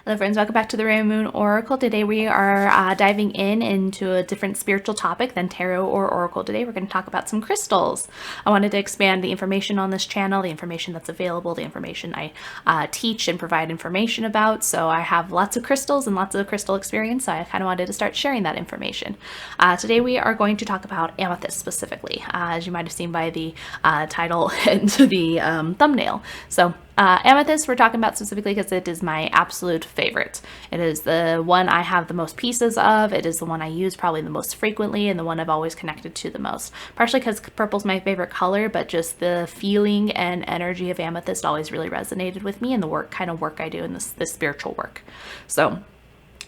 Hello friends, welcome back to the Rain Moon Oracle. Today we are diving into a different spiritual topic than tarot or oracle. Today we're going to talk about some crystals. I wanted to expand the information on this channel, the information that's available, the information I teach and provide information about. So I have lots of crystals and lots of crystal experience, so I kind of wanted to start sharing that information. Today we are going to talk about amethyst specifically, as you might have seen by the title and the thumbnail. So amethyst we're talking about specifically because it is my absolute favorite. It is the one I have the most pieces of. It is the one I use probably the most frequently and the one I've always connected to the most. Partially because purple's my favorite color, but just the feeling and energy of amethyst always really resonated with me and the kind of work I do in this spiritual work. So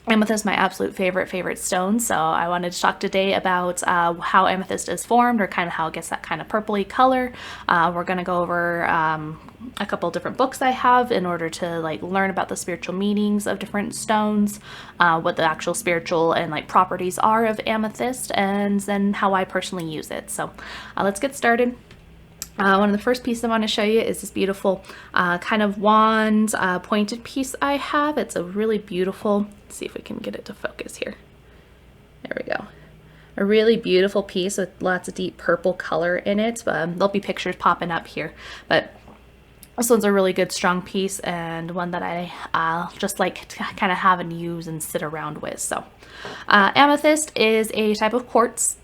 amethyst is my absolute favorite stone, so I wanted to talk today about how amethyst is formed, or kind of how it gets that kind of purpley color. We're going to go over a couple different books I have in order to learn about the spiritual meanings of different stones, what the actual spiritual and properties are of amethyst, and then how I personally use it. So let's get started. One of the first pieces I want to show you is this beautiful kind of wand pointed piece I have. It's a really beautiful, let's see if we can get it to focus here. There we go. A really beautiful piece with lots of deep purple color in it. There'll be pictures popping up here, but this one's a really good strong piece and one that I just like to kind of have and use and sit around with. So amethyst is a type of quartz.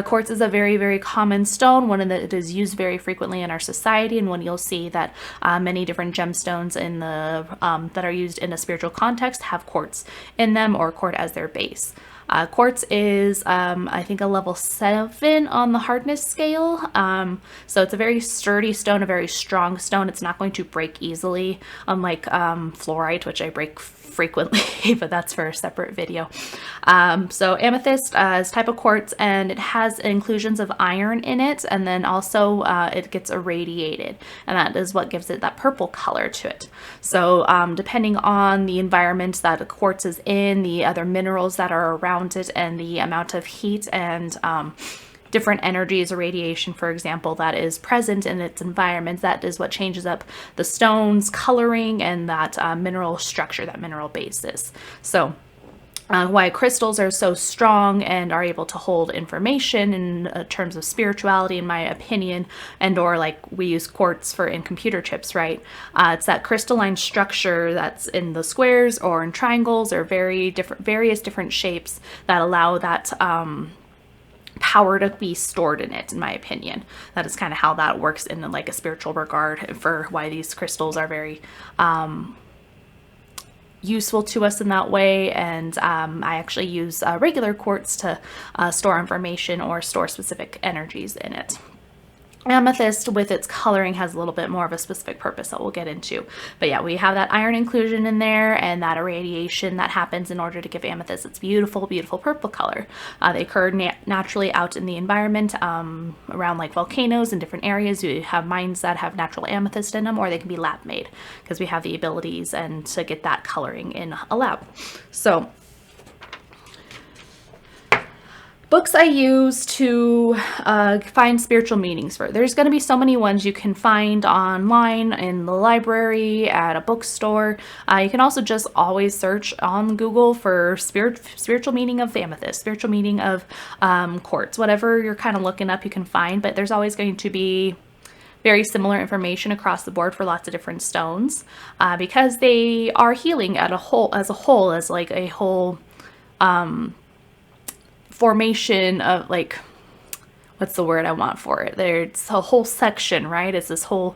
Quartz is a very common stone, one that is used very frequently in our society, and one you'll see that many different gemstones in the that are used in a spiritual context have quartz in them, or quartz as their base. Quartz is, I think, a level 7 on the hardness scale. So it's a very sturdy stone, a very strong stone. It's not going to break easily, unlike fluorite, which I break frequently, but that's for a separate video. So amethyst is type of quartz, and it has inclusions of iron in it, and then also it gets irradiated, and that is what gives it that purple color to it. So depending on the environment that the quartz is in, the other minerals that are around it, and the amount of heat and different energies or radiation, for example, that is present in its environment, that is what changes up the stone's coloring and that mineral structure, that mineral basis. So why crystals are so strong and are able to hold information in terms of spirituality, in my opinion, and or we use quartz in computer chips, right? It's that crystalline structure that's in the squares or in triangles or various different shapes that allow that power to be stored in it, in my opinion. That is kind of how that works in a spiritual regard for why these crystals are very useful to us in that way. And I actually use regular quartz to store information or store specific energies in it. Amethyst, with its coloring, has a little bit more of a specific purpose that we'll get into. But yeah, we have that iron inclusion in there and that irradiation that happens in order to give amethyst its beautiful purple color. They occur naturally out in the environment around volcanoes and different areas. You have mines that have natural amethyst in them, or they can be lab made because we have the abilities and to get that coloring in a lab. So books I use to find spiritual meanings for. There's going to be so many ones you can find online, in the library, at a bookstore. You can also just always search on Google for spiritual meaning of amethyst, spiritual meaning of quartz, whatever you're kind of looking up you can find, but there's always going to be very similar information across the board for lots of different stones because they are healing as a whole formation of what's the word I want for it? There's a whole section, right? It's this whole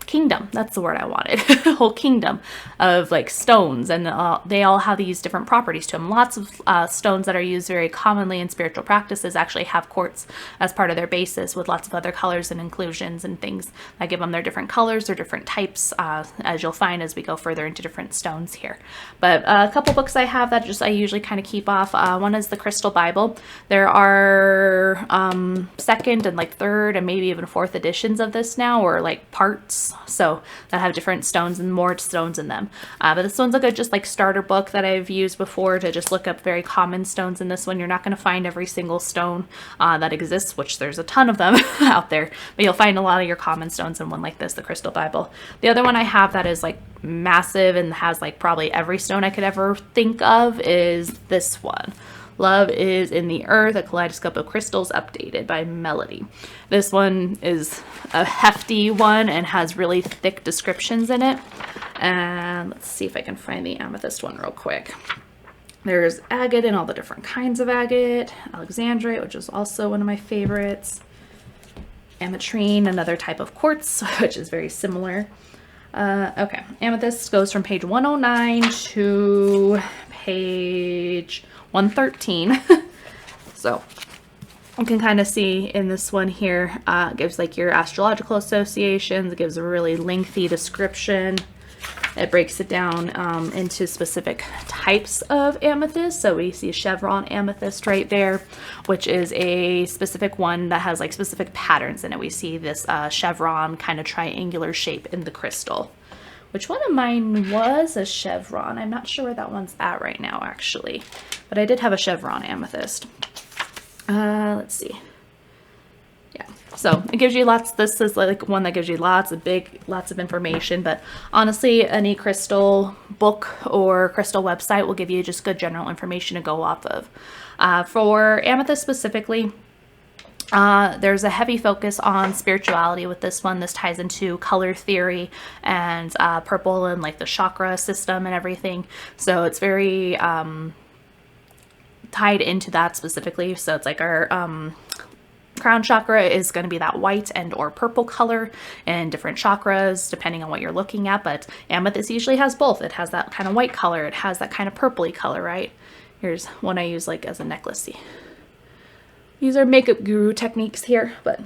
kingdom. That's the word I wanted. A whole kingdom of stones, and they all have these different properties to them. Lots of stones that are used very commonly in spiritual practices actually have quartz as part of their basis, with lots of other colors and inclusions and things that give them their different colors or different types, as you'll find as we go further into different stones here. But a couple books I have that I usually kind of keep off. One is the Crystal Bible. There are second and third and maybe even fourth editions of this now, or parts so that have different stones and more stones in them. But this one's a good just like starter book that I've used before to just look up very common stones. In this one, you're not going to find every single stone that exists, which there's a ton of them out there, but you'll find a lot of your common stones in one like this, the Crystal Bible. The other one I have that is like massive and has like probably every stone I could ever think of is this one. Love is in the Earth, a kaleidoscope of crystals, updated by Melody. This one is a hefty one and has really thick descriptions in it. And let's see if I can find the amethyst one real quick. There's agate and all the different kinds of agate, alexandrite, which is also one of my favorites, ametrine, another type of quartz, which is very similar. Okay, amethyst goes from page 109 to page 113. So you can kind of see in this one here, it gives like your astrological associations. It gives a really lengthy description. It breaks it down into specific types of amethyst. So we see chevron amethyst right there, which is a specific one that has like specific patterns in it. We see this chevron kind of triangular shape in the crystal. Which one of mine was a chevron? I'm not sure where that one's at right now, actually. But I did have a chevron amethyst. Let's see. Yeah, so it gives you lots. This is like one that gives you lots of information. But honestly, any crystal book or crystal website will give you just good general information to go off of. For amethyst specifically, there's a heavy focus on spirituality with this one. This ties into color theory and purple and like the chakra system and everything. So it's very tied into that specifically. So it's like our crown chakra is going to be that white and or purple color, and different chakras depending on what you're looking at. But amethyst usually has both. It has that kind of white color. It has that kind of purpley color, right? Here's one I use like as a necklace. See? These are makeup guru techniques here, but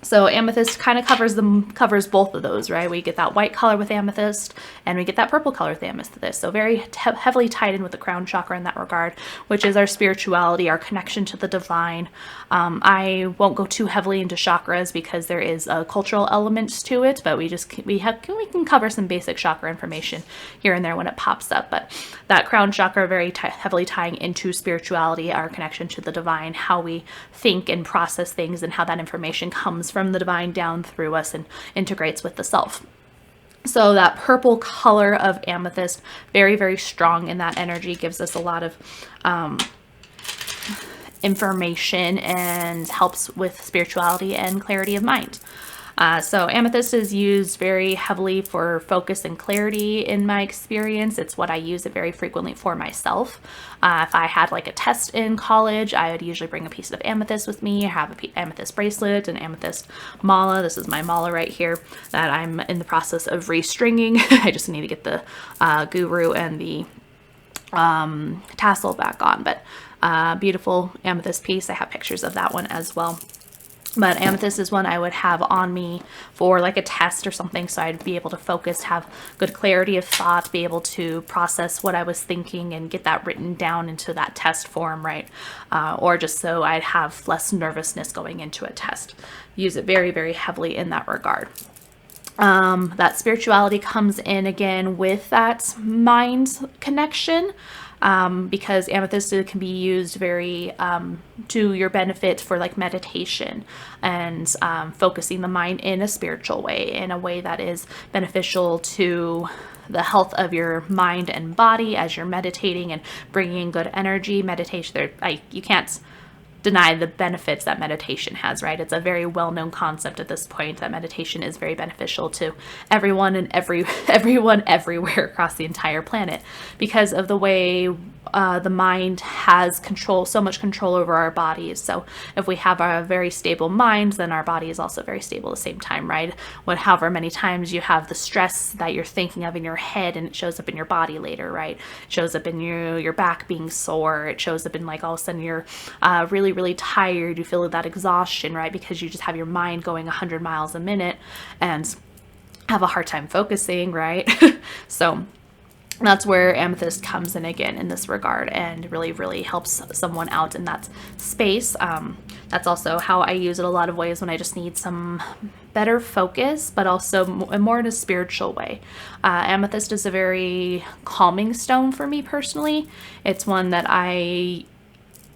so amethyst kind of covers both of those, right? We get that white color with amethyst and we get that purple color with amethyst. So very heavily tied in with the crown chakra in that regard, which is our spirituality, our connection to the divine. I won't go too heavily into chakras because there is a cultural element to it, but we can cover some basic chakra information here and there when it pops up. But that crown chakra very heavily tying into spirituality, our connection to the divine, how we think and process things, and how that information comes from the divine down through us and integrates with the self. So that purple color of amethyst, very, very strong in that energy, gives us a lot of information and helps with spirituality and clarity of mind. So amethyst is used very heavily for focus and clarity in my experience. It's what I use it very frequently for myself. If I had like a test in college, I would usually bring a piece of amethyst with me. I have an amethyst bracelet, an amethyst mala. This is my mala right here that I'm in the process of restringing. I just need to get the guru and the tassel back on, but beautiful amethyst piece. I have pictures of that one as well. But amethyst is one I would have on me for like a test or something, so I'd be able to focus, have good clarity of thought, be able to process what I was thinking and get that written down into that test form, right? Or just so I'd have less nervousness going into a test. Use it very, very heavily in that regard. That spirituality comes in again with that mind connection. Because amethyst can be used very to your benefit for like meditation and focusing the mind in a spiritual way, in a way that is beneficial to the health of your mind and body as you're meditating and bringing in good energy. Meditation, you can't deny the benefits that meditation has, right? It's a very well-known concept at this point that meditation is very beneficial to everyone and everyone everywhere across the entire planet, because of the way the mind has so much control over our bodies. So if we have a very stable mind, then our body is also very stable at the same time, right? However many times you have the stress that you're thinking of in your head and it shows up in your body later, right? It shows up in your back being sore. It shows up in like all of a sudden you're really, really tired. You feel that exhaustion, right? Because you just have your mind going 100 miles a minute and have a hard time focusing, right? So That's where amethyst comes in again in this regard and really, really helps someone out in that space. That's also how I use it a lot of ways when I just need some better focus, but also more in a spiritual way. Amethyst is a very calming stone for me personally. It's one that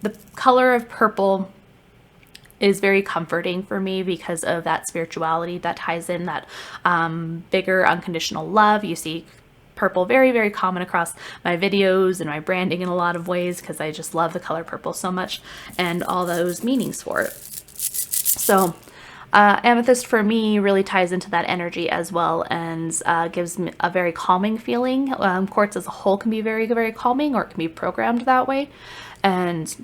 the color of purple is very comforting for me because of that spirituality that ties in that bigger unconditional love. You see purple very, very common across my videos and my branding in a lot of ways because I just love the color purple so much and all those meanings for it. So amethyst for me really ties into that energy as well and gives me a very calming feeling. Quartz as a whole can be very, very calming, or it can be programmed that way. And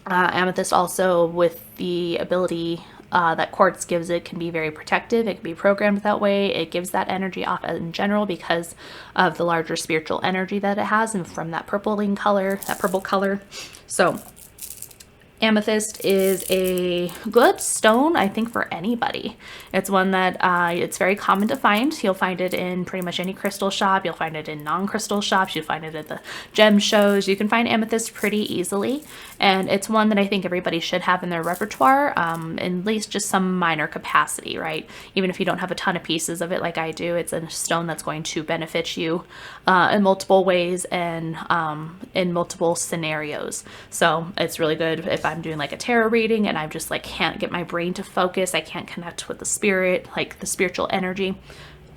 amethyst also, with the ability that quartz gives it, can be very protective. It can be programmed that way. It gives that energy off in general because of the larger spiritual energy that it has, and from that purple color. So amethyst is a good stone, I think, for anybody. It's one that it's very common to find. You'll find it in pretty much any crystal shop. You'll find it in non-crystal shops. You'll find it at the gem shows. You can find amethyst pretty easily. And it's one that I think everybody should have in their repertoire, at least just some minor capacity, right? Even if you don't have a ton of pieces of it like I do, it's a stone that's going to benefit you in multiple ways and in multiple scenarios. So it's really good if I'm doing like a tarot reading and I just like can't get my brain to focus. I can't connect with the spirit, like the spiritual energy.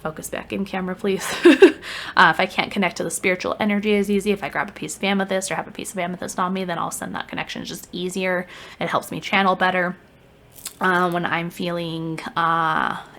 Focus back in camera, please. If I can't connect to the spiritual energy as easy, if I grab a piece of amethyst or have a piece of amethyst on me, then all of a sudden that connection is just easier. It helps me channel better. When I'm feeling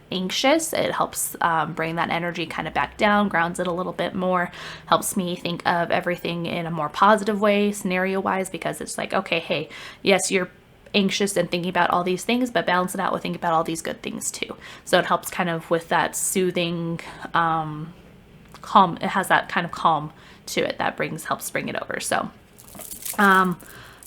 anxious, it helps bring that energy kind of back down, grounds it a little bit more, helps me think of everything in a more positive way, scenario wise, because it's like, okay, hey, yes, you're anxious and thinking about all these things, but balance it out with thinking about all these good things too. So it helps kind of with that soothing, calm. It has that kind of calm to it that helps bring it over. So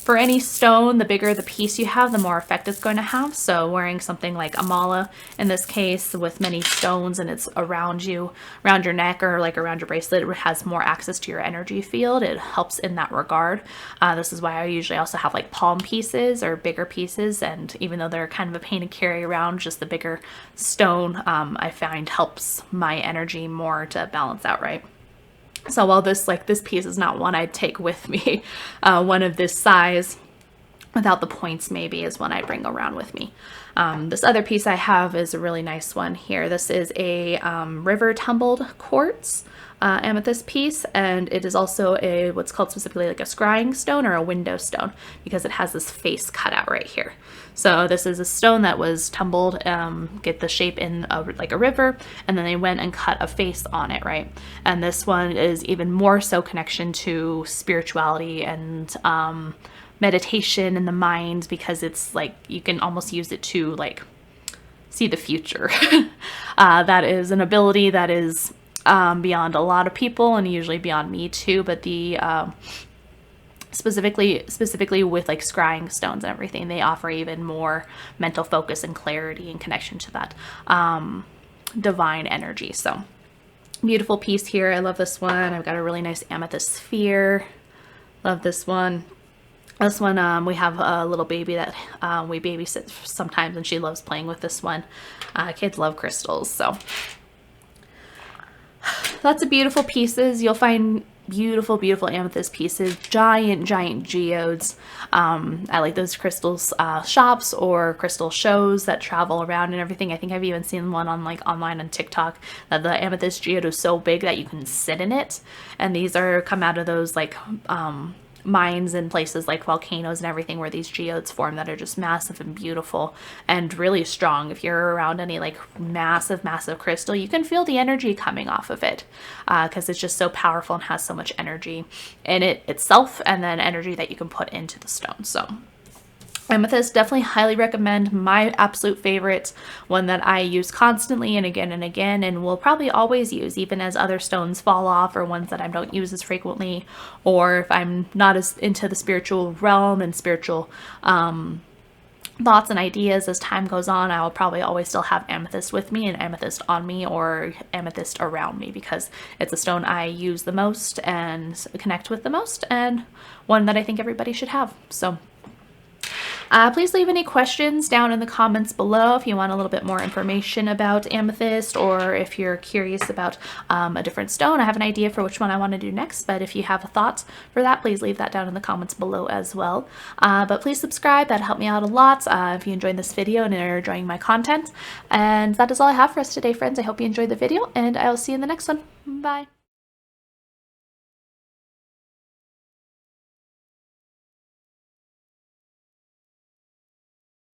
for any stone, the bigger the piece you have, the more effect it's going to have. So wearing something like a mala, in this case, with many stones, and it's around you, around your neck, or like around your bracelet, it has more access to your energy field. It helps in that regard. This is why I usually also have like palm pieces or bigger pieces, and even though they're kind of a pain to carry around, just the bigger stone, I find helps my energy more to balance out, right? So while this piece is not one I'd take with me, one of this size without the points maybe is one I bring around with me. This other piece I have is a really nice one here. This is a river tumbled quartz amethyst piece, and it is also what's called specifically like a scrying stone or a window stone, because it has this face cut out right here. So this is a stone that was tumbled, get the shape in like a river, and then they went and cut a face on it, right? And this one is even more so connection to spirituality and meditation in the mind, because it's like you can almost use it to like see the future. That is an ability that is beyond a lot of people, and usually beyond me too, but the specifically with like scrying stones and everything, they offer even more mental focus and clarity and connection to that divine energy. So beautiful piece here. I love this one. I've got a really nice amethyst sphere. Love this one. This one, we have a little baby that we babysit sometimes, and she loves playing with this one. Kids love crystals, so lots of beautiful pieces. You'll find beautiful, beautiful amethyst pieces, giant geodes. I like those crystals shops or crystal shows that travel around and everything. I think I've even seen one on like online on TikTok that the amethyst geode is so big that you can sit in it. And these come out of those like mines and places like volcanoes and everything where these geodes form that are just massive and beautiful and really strong. If you're around any like massive crystal, you can feel the energy coming off of it because it's just so powerful and has so much energy in it itself, and then energy that you can put into the stone. So amethyst, definitely highly recommend. My absolute favorite, one that I use constantly and again and will probably always use even as other stones fall off, or ones that I don't use as frequently, or if I'm not as into the spiritual realm and spiritual thoughts and ideas as time goes on. I will probably always still have amethyst with me and amethyst on me or amethyst around me because it's a stone I use the most and connect with the most, and one that I think everybody should have. So please leave any questions down in the comments below if you want a little bit more information about amethyst, or if you're curious about a different stone. I have an idea for which one I want to do next, but if you have a thought for that, please leave that down in the comments below as well. But please subscribe, that'll help me out a lot if you enjoyed this video and are enjoying my content. And that is all I have for us today, friends. I hope you enjoyed the video, and I'll see you in the next one. Bye.